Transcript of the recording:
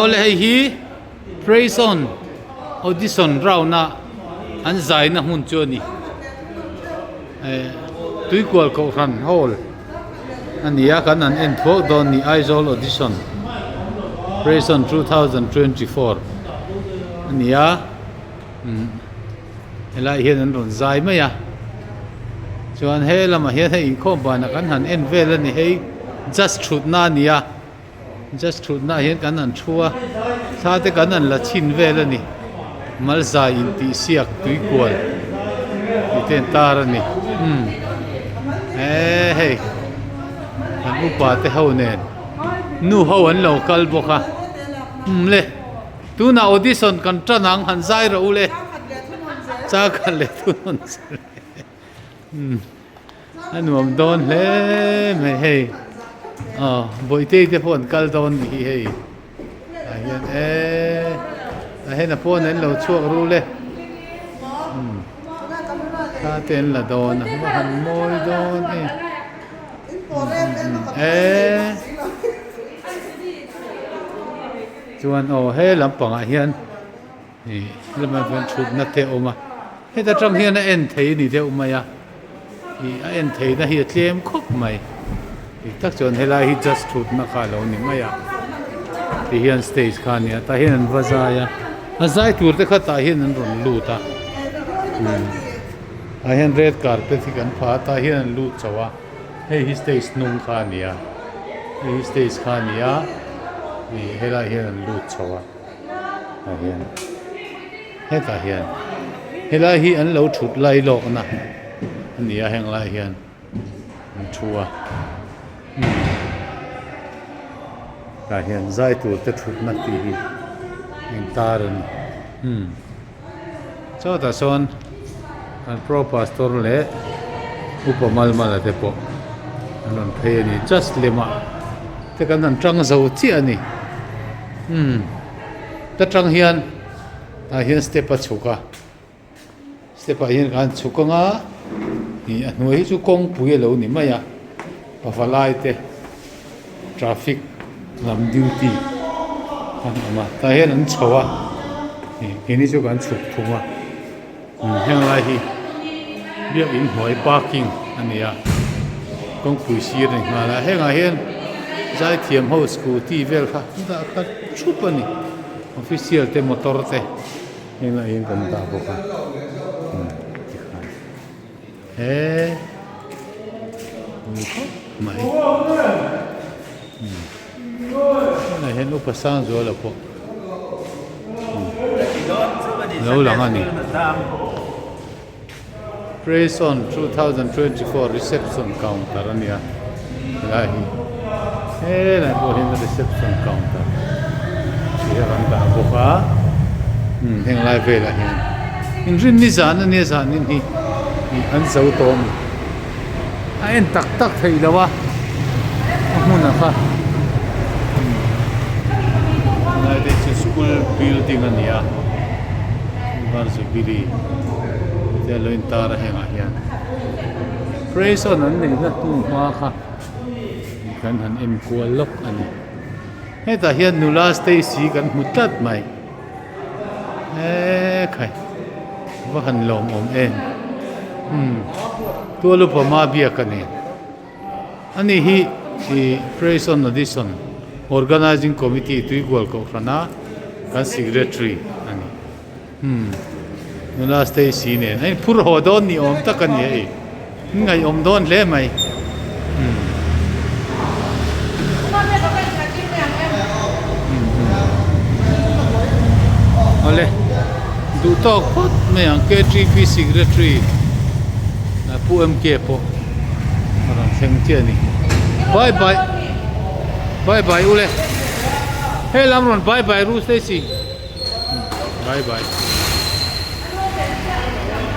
ole hi praise on audition round na an zai na hun chu ni tui kwal ko ran hol ania kan an en tho don ni Aizawl audition praise on 2024 ania elai hian an ron zai mai ya chuan he lama hian he in khom ba na kan han en vel ani hei just thut na nia just thut na hian kan an thua sa te kan an la chin vel ani mal zai in ti siak tui kwal ti ten tar ani hei an upa te ho nen nu ho an lo kal boka le tu na audition kan tranang han zai ro le cha khan le tu non anh mầm đón lẽ mày hay bội tê thế phone cal đón thì hay hiện hay là phone anh lâu chuộc ru lên ta tên là đón mà hẳn môi đón chuan hay lắm bằng ai hiện làm mà vẫn chụp nát theo mà hay ta trong hiện anh thấy đi theo mà ya anh thấy na hi tlem khop mai tak chon helai hi just thut na kha lo ni maya ti hian stage khan ya ta hian vazaya azai tur te kha ta hian an ron lu ta a hian red carpet hi kan pha ta hian an lu chawa hei hi stage nung khan ya hi stage khan ya ni helai hian an lu chawa ta hian he ta hian helai hi an lo thut lai lo na nia heng lai hian chua ta hian zai tu te thut na ti hi in taran cho ta son an pro pastor le upamal mala te po anon phei ni just lema te kan an tang zo chi ani ta tang hian ta hian step a chuka step a hian kan chuka nga ni anoi chu kong pui lo ni maya pawalai te traffic lam duty ama ta hian an chawa ni chu kan chuk thuma heng lai hi biak in hoi parking ania kong pui sir ni ma la henga hian zai thiam ho scooty vel kha da kha chup ani official te motor te henga hian kan ta boka mày này hiện lúc sang rồi là po lâu lắm anh praise on 2024 reception counter anh ya lại này po hiện reception counter chỉ là làm đã po cả hiện lại về là hiện rin ni zan ni anh giấu tôm anh tắc tắc thấy đâu à muốn à pha này đây là school building anh ya var sự bili để lo intar hay ngah praise on anh này là tu hoa kha kan han em kual lok anh hết ta hian nula Stacy kan mutat mai khai va han lom em tua lupa ma bia kani ani hi praise on audition organizing committee tui gol ko khana kan secretary ani nula Stacy ne ai phur ho don ni om ta kani ai ngai om don le mai ole du to khot me ang KGP secretary na pu MK po marang seng tia ni bye bye ule hey lamron bye bye Ru Stacy bye bye